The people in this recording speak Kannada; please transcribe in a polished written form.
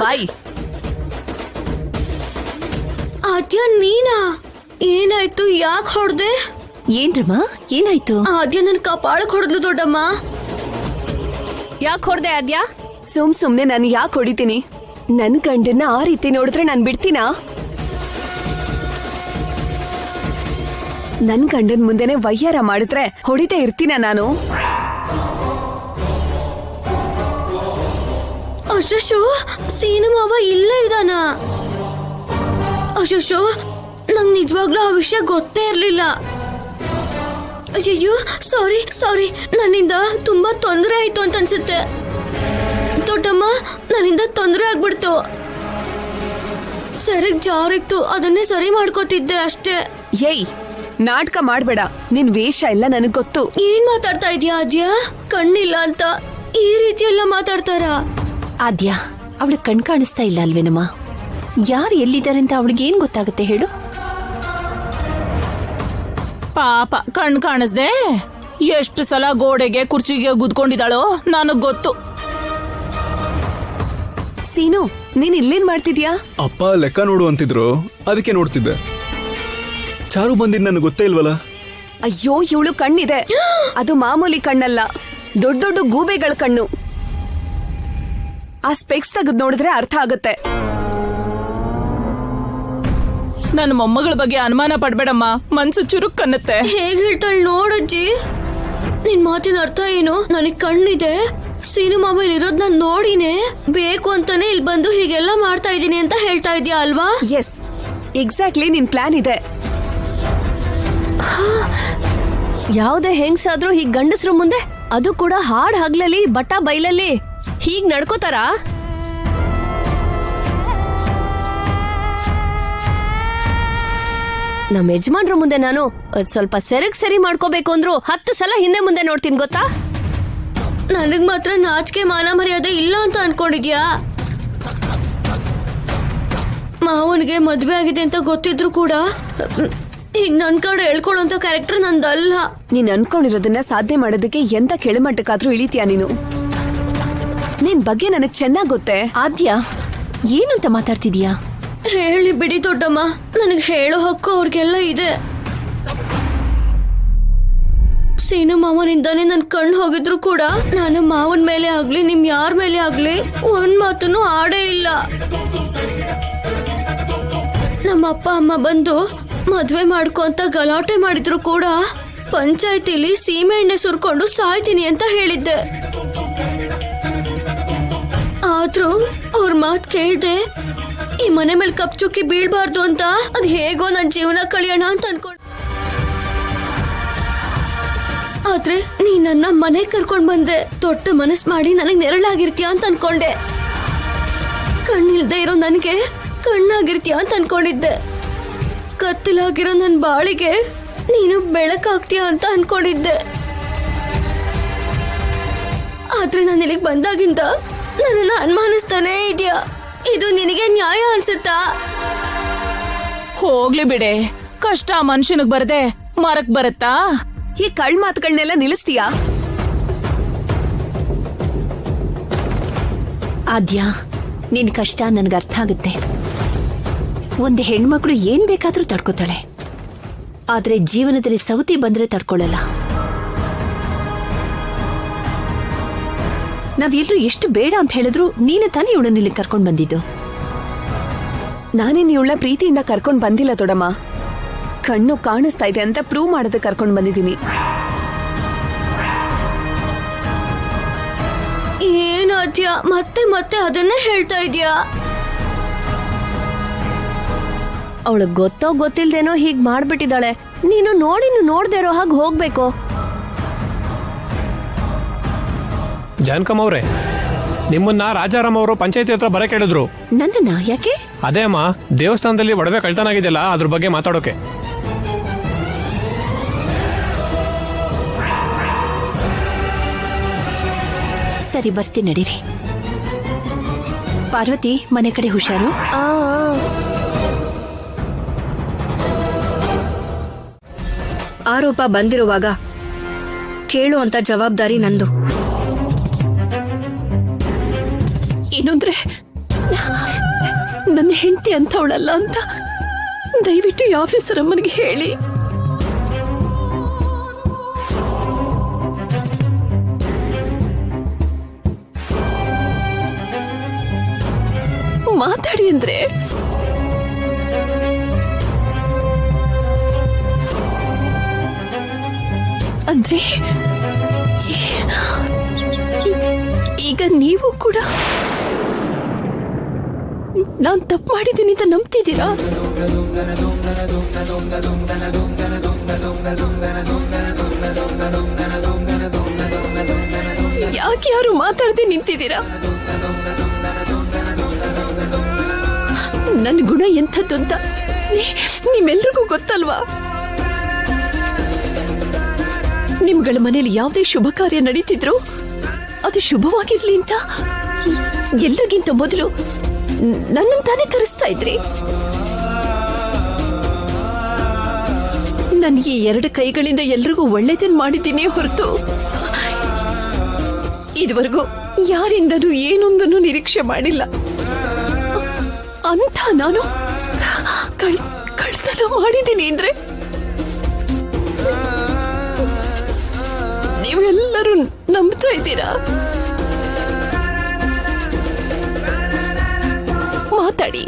ಬಾಯಿ. ಆದ್ಯ ನೀನಾ? ಏನಾಯ್ತು? ಯಾಕೆ ಹೊಡ್ದೆ? ಏನ್ರಮ್ಮ ಏನಾಯ್ತು? ಆದ್ಯ ನನ್ ಕಪಾಳಕ್ ಹೊಡೆದ್ಲು ದೊಡ್ಡಮ್ಮ. ಯಾಕೆ ಹೊಡ್ದೆ ಆದ್ಯಾ? ಸುಮ್ನೆ ನಾನು ಯಾಕೆ ಹೊಡಿತೀನಿ? ನನ್ ಗಂಡನ್ನ ಆ ರೀತಿ ನೋಡಿದ್ರೆ ನಾನ್ ಬಿಡ್ತೀನಾ? ನನ್ ಗಂಡನ್ ಮುಂದೆನೆ ವಯ್ಯಾರ ಮಾಡಿದ್ರೆ ಹೊಡಿತಾ ಇರ್ತೀನ ನಾನು? ಅಶೋಶು, ಸೀನು ಮಾವ ಇಲ್ಲೇ ಇದಾನ. ಅಶೋಶು, ನಂಗ್ ನಿಜವಾಗ್ಲೂ ಆ ವಿಷಯ ಗೊತ್ತೇ ಇರ್ಲಿಲ್ಲ. ಅಯ್ಯೋ ಸಾರಿ, ನನ್ನಿಂದ ತುಂಬಾ ತೊಂದರೆ ಆಯ್ತು ಅಂತ ಅನ್ಸುತ್ತೆ. ದೊಡ್ಡಮ್ಮ, ನನ್ನಿಂದ ತೊಂದರೆ ಆಗ್ಬಿಡ್ತು. ಸರಿಗ್ ಜಾರಿತ್ತು, ಅದನ್ನೇ ಸರಿ ಮಾಡ್ಕೋತಿದ್ದೆ ಅಷ್ಟೇ. ಏಯ್, ನಾಟಕ ಮಾಡ್ಬೇಡ. ನಿನ್ ವೇಷ ಎಲ್ಲ ನನಗ್ ಗೊತ್ತು. ಏನ್ ಮಾತಾಡ್ತಾ ಇದ್ಯಾ ಆದ್ಯ? ಕಣ್ಣಿಲ್ಲ ಅಂತ ಈ ರೀತಿ ಎಲ್ಲ ಮಾತಾಡ್ತಾರ? ಆದ್ಯ, ಅವಳ ಕಣ್ ಕಾಣಿಸ್ತಾ ಇಲ್ಲ ಅಲ್ವೇನಮ್ಮ? ಯಾರು ಎಲ್ಲಿದ್ದಾರೆ ಅಂತ ಅವಳಿಗೆ ಏನ್ ಗೊತ್ತಾಗುತ್ತೆ ಹೇಳು? ಪಾಪ ಕಣ್ ಕಾಣಿಸ್ದೆ ಎಷ್ಟು ಸಲ ಗೋಡೆಗೆ ಕುರ್ಚಿಗೆ ಗುದ್ಕೊಂಡಿದ್ದಾಳೋ ನನಗ್ ಗೊತ್ತು. ಸೀನು, ನೀನ್ ಇಲ್ಲೇನ್ ಮಾಡ್ತಿದ್ಯಾ? ಅಪ್ಪ ಲೆಕ್ಕ ನೋಡು ಅಂತಿದ್ರು, ಅದಕ್ಕೆ ನೋಡ್ತಿದ್ದೆ. ಚಾರು ಬಂದಿದ್ ನನಗೆ ಗೊತ್ತೇ ಇಲ್ವಲ್ಲ. ಅಯ್ಯೋ, ಇವಳು ಕಣ್ಣಿದೆ. ಅದು ಮಾಮೂಲಿ ಕಣ್ಣಲ್ಲ, ದೊಡ್ಡ ದೊಡ್ಡ ಗೂಬೆಗಳ ಕಣ್ಣು. ಆ ಸ್ಪೆಕ್ಸ್ ತೆಗೆದು ನೋಡಿದ್ರೆ ಅರ್ಥ ಆಗುತ್ತೆ. ನನ್ನ ಮೊಮ್ಮಗಳ ಬಗ್ಗೆ ಅನುಮಾನ ಪಡ್ಬೇಡಮ್ಮ, ಮನ್ಸು ಚುರುಕ್ ಅನ್ನತ್ತೆ. ಹೇಗ್ ಹೇಳ್ತಾಳೆ ನೋಡಜ್ಜಿ. ನಿನ್ ಮಾತಿನ ಅರ್ಥ ಏನು? ನನಗ್ ಕಣ್ಣಿದೆ, ಸೀನು ಮಾಮ ಇರೋದ್ ನಾನ್ ನೋಡಿನೇ, ಬೇಕು ಅಂತಾನೆ ಇಲ್ಲಿ ಬಂದು ಹೀಗೆಲ್ಲ ಮಾಡ್ತಾ ಇದೀನಿ ಅಂತ ಹೇಳ್ತಾ ಇದ್ಯಾ ಅಲ್ವಾ? ಎಸ್, ಎಕ್ಸಾಕ್ಟ್ಲಿ ನಿನ್ ಪ್ಲಾನ್ ಇದೆ. ಯಾವ್ದೇ ಹೆಂಗ್ಸಾದ್ರೂ ಹೀಗ್ ಗಂಡಸ್ರು ಮುಂದೆ, ಅದು ಕೂಡ ಹಾಡ್ ಹಗ್ಲಲ್ಲಿ ಬಟ್ಟ ಬೈಲಲ್ಲಿ ಹೀಗ್ ನಡ್ಕೋತಾರ? ನಮ್ಮ ಯಜಮಾನ್ರ ಮುಂದೆ ನಾನು ಸ್ವಲ್ಪ ಸರಿ ಮಾಡ್ಕೋಬೇಕು ಅಂದ್ರು 10 ಸಲ ಹಿಂದೆ ಮುಂದೆ ನೋಡ್ತೀನಿ ಗೊತ್ತಾ? ನನಗ್ ಮಾತ್ರ ನಾಚಿಕೆ ಮಾನ ಮರ್ಯಾದೆ ಇಲ್ಲ ಅಂತ ಅನ್ಕೊಂಡಿದ್ಯಾ? ಮಾವನಿಗೆ ಮದ್ವೆ ಆಗಿದೆ ಅಂತ ಗೊತ್ತಿದ್ರು ಕೂಡ ಈಗ ನನ್ ಕಡೆ ಹೇಳ್ಕೊಳ್ಳೋಂತ ಕ್ಯಾರೆಕ್ಟರ್ ನಂದಲ್ಲ. ನೀನ್ ಅನ್ಕೊಂಡಿರೋದನ್ನ ಸಾಧನೆ ಮಾಡೋದಕ್ಕೆ ಎಂತ ಕೆಳಮಟ್ಟಕ್ಕಾದ್ರೂ ಇಳಿತೀಯ ನೀನು? ನಿನ್ ಬಗ್ಗೆ ನನಗ್ ಚೆನ್ನಾಗ್ ಗೊತ್ತೇ. ಆದ್ಯ, ಏನಂತ ಮಾತಾಡ್ತಿದ್ಯಾ? ಹೇಳಿ ಬಿಡಿ ದೊಡ್ಡಮ್ಮ, ನನಗ್ ಹೇಳೋ ಹಕ್ಕು ಅವ್ರಿಗೆಲ್ಲ ಇದೆ. ಸೀನು ಮಾವನಿಂದಾನೇ ನನ್ ಕಣ್ಣು ಹೋಗಿದ್ರು ಕೂಡ ನಾನು ಮಾವನ್ ಮೇಲೆ ಆಗ್ಲಿ ನಿಮ್ ಯಾರ ಮೇಲೆ ಆಗ್ಲಿ ಒಂದ್ ಮಾತನ್ನು ಆಡೇ ಇಲ್ಲ. ನಮ್ಮ ಅಪ್ಪ ಅಮ್ಮ ಬಂದು ಮದ್ವೆ ಮಾಡ್ಕೊ ಅಂತ ಗಲಾಟೆ ಮಾಡಿದ್ರು ಕೂಡ ಪಂಚಾಯತಿಲಿ ಸೀಮೆ ಎಣ್ಣೆ ಸುರ್ಕೊಂಡು ಸಾಯ್ತೀನಿ ಅಂತ ಹೇಳಿದ್ದೆ. ಆದ್ರೂ ಅವ್ರ ಮಾತ್ ಕೇಳ್ದೆ ಈ ಮನೆ ಮೇಲೆ ಕಪ್ ಚುಕ್ಕಿ ಬೀಳ್ಬಾರ್ದು ಅಂತ ಅದ್ ಹೇಗೋ ನನ್ ಜೀವನ ಕಳಿಯೋಣ ಅಂತ ಅನ್ಕೊಂಡೆ. ಆದ್ರೆ ನೀ ನನ್ನ ಮನೆ ಕರ್ಕೊಂಡ್ ಬಂದೆ, ದೊಡ್ಡ ಮನಸ್ ಮಾಡಿ ನನಗ್ ನೆರಳಾಗಿರ್ತೀಯ ಅಂತ ಅನ್ಕೊಂಡೆ. ಕಣ್ಣಿಲ್ದೆ ಇರೋ ನನಗೆ ಕಣ್ಣಾಗಿರ್ತೀಯ ಅಂತ ಅನ್ಕೊಂಡಿದ್ದೆ. ಕತ್ತಲಾಗಿರೋ ನನ್ ಬಾಳಿಗೆ ನೀನು ಬೆಳಕಾಗ್ತೀಯ ಅಂತ ಅನ್ಕೊಂಡಿದ್ದೆ. ಆದ್ರೆ ನಾನು ಇಲ್ಲಿಗೆ ಬಂದಾಗಿಂದ ನನ್ನನ್ನ ಅನುಮಾನಿಸ್ತಾನೇ ಇದೆಯಾ? ಇದು ನಿನಗೆ ನ್ಯಾಯ ಅನ್ಸುತ್ತಾ? ಹೋಗ್ಲಿ ಬಿಡೆ, ಕಷ್ಟ ಮನುಷ್ಯನಿಗೆ ಬರದೆ ಮರಕ್ ಬರತ್ತಾ? ಈ ಕಳ್ ಮಾತುಗಳನ್ನೆಲ್ಲ ನಿಲ್ಲಿಸ್ತೀಯಾ? ಆದ್ಯ, ನಿನ್ ಕಷ್ಟ ನನ್ಗೆ ಅರ್ಥ ಆಗುತ್ತೆ. ಒಂದು ಹೆಣ್ಮಕ್ಳು ಏನ್ ಬೇಕಾದ್ರೂ ತಡ್ಕೋತಾಳೆ, ಆದ್ರೆ ಜೀವನದಲ್ಲಿ ಸೌತಿ ಬಂದ್ರೆ ತಡ್ಕೊಳ್ಳಲ್ಲ. ನಾವೆಲ್ಲರೂ ಎಷ್ಟು ಬೇಡ ಅಂತ ಹೇಳಿದ್ರು ನೀನು ತಾನೇ ಇವಳನ್ನ ಇಲ್ಲಿ ಕರ್ಕೊಂಡ್ ಬಂದಿದ್ದು. ನಾನೇನ್ ಇವಳ ಪ್ರೀತಿಯಿಂದ ಕರ್ಕೊಂಡ್ ಬಂದಿಲ್ಲ ದೊಡಮ್ಮ. ಕಣ್ಣು ಕಾಣಿಸ್ತಾ ಇದೆ ಅಂತ ಪ್ರೂವ್ ಮಾಡೋದಕ್ಕೆ ಕರ್ಕೊಂಡ್ ಬಂದಿದ್ದೀನಿ. ಏನಾದ್ಯ ಮತ್ತೆ ಮತ್ತೆ ಅದನ್ನೇ ಹೇಳ್ತಾ ಇದ್ಯಾ? ಅವಳಿಗೆ ಗೊತ್ತೋ ಗೊತ್ತಿಲ್ದೇನೋ ಹೀಗ್ ಮಾಡ್ಬಿಟ್ಟಿದ್ದಾಳೆ. ನೀನು ನೋಡ್ದೇ ಇರೋ ಹಾಗೆ ಹೋಗ್ಬೇಕು. ಜಾನಕಮ್ಮ ಅವ್ರೆ, ನಿಮ್ಮನ್ನ ರಾಜಾರಾಮ್ ಅವರು ಪಂಚಾಯತಿ ಹತ್ರ ಬರಕ್ ಹೇಳಿದ್ರು. ನನ್ನನ್ನ ಯಾಕೆ? ಅದೇ ಅಮ್ಮ, ದೇವಸ್ಥಾನದಲ್ಲಿ ಒಡವೆ ಕಳ್ತನ ಆಗಿದೆಯಲ್ಲ, ಅದ್ರ ಬಗ್ಗೆ ಮಾತಾಡೋಕೆ. ಸರಿ, ಬರ್ತೀನಿ ನಡೀರಿ. ಪಾರ್ವತಿ, ಮನೆ ಕಡೆ ಹುಷಾರು. ಆರೋಪ ಬಂದಿರುವಾಗ ಕೇಳುವಂತ ಜವಾಬ್ದಾರಿ ನಂದು. ಏನಂದ್ರೆ ನನ್ನ ಹೆಂಡತಿ ಅಂತವಳಲ್ಲ ಅಂತ ದಯವಿಟ್ಟು ಈ ಆಫೀಸರ್ ಅಮ್ಮನಿಗೆ ಹೇಳಿ. ಮಾತಾಡಿ ಅಂದ್ರೆ ಅಂದ್ರೆ ಈಗ ನೀವು ಕೂಡ ನಾನ್ ತಪ್ಪು ಮಾಡಿದ್ದೀನಿ ಅಂತ ನಂಬ್ತಿದ್ದೀರಾ? ಯಾಕೆ ಯಾರು ಮಾತಾಡದೆ ನಿಂತಿದ್ದೀರಾ? ನನ್ನ ಗುಣ ಎಂಥದ್ದು ಅಂತ ನಿಮ್ಮೆಲ್ರಿಗೂ ಗೊತ್ತಲ್ವಾ? ನಿಮ್ಗಳ ಮನೇಲಿ ಯಾವುದೇ ಶುಭ ಕಾರ್ಯ ನಡೀತಿದ್ರು ಅದು ಶುಭವಾಗಿರ್ಲಿ ಅಂತ ಎಲ್ಲರಿಗಿಂತ ಮೊದಲು ನನ್ನಂತಾನೆ ಕರೆಸ್ತಾ ಇದ್ರಿ. ನನಗೆ 2 ಕೈಗಳಿಂದ ಎಲ್ರಿಗೂ ಒಳ್ಳೇದನ್ ಮಾಡಿದ್ದೀನಿ ಹೊರತು ಇದುವರೆಗೂ ಯಾರಿಂದನೂ ಏನೊಂದನ್ನು ನಿರೀಕ್ಷೆ ಮಾಡಿಲ್ಲ. ಅಂತ ನಾನು ಕಳ್ತನ ಮಾಡಿದ್ದೀನಿ ಅಂದ್ರೆ ನೀವೆಲ್ಲರೂ ನಂಬ್ತಾ ಇದ್ದೀರಾ? ಮಾತಾಡಿ.